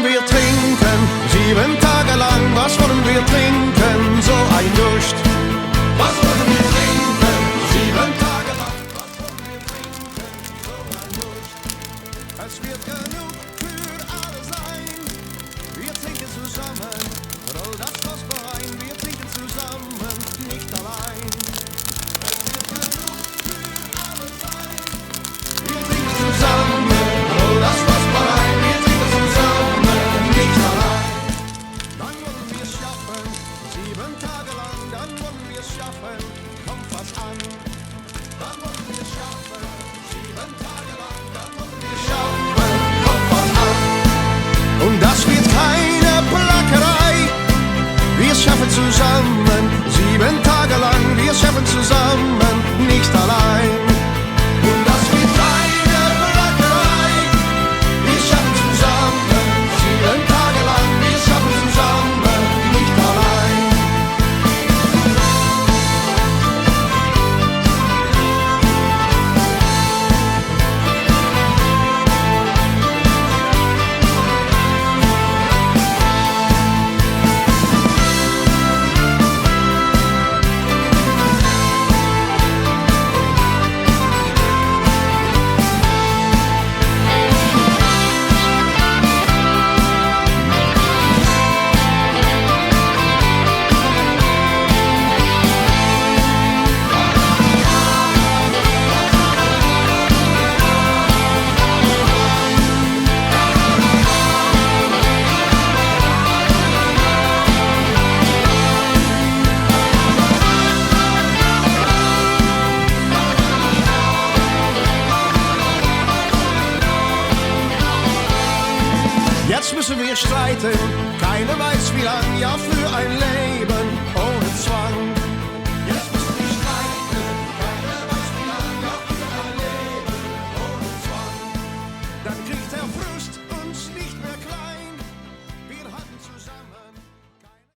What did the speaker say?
wir trinken, 7 Tage lang, was wollen wir trinken, so ein Durst. Was wollen wir trinken, 7 Tage lang, was wollen wir trinken, so ein Durst. Es wird genug für alle sein, wir trinken zusammen, roll das Fass rein, wir trinken zusammen, nicht allein. Es wird genug für alle sein, wir trinken zusammen, roll das Fass rein, wir trinken zusammen, nicht allein. Dann wollen wir es schaffen, 7 Tage lang, dann wollen wir es schaffen, kommt was an. Dann wollen wir es schaffen, 7 Tage lang, dann wollen wir es schaffen, kommt was an. Und das wird keine Plackerei, wir schaffen zusammen, 7 Tage lang, wir schaffen zusammen, nicht allein. Und das wird keine Plackerei, wir schaffen zusammen, 7 Tage lang, wir schaffen zusammen, nicht allein. Jetzt müssen wir streiten, keiner weiß wie lang.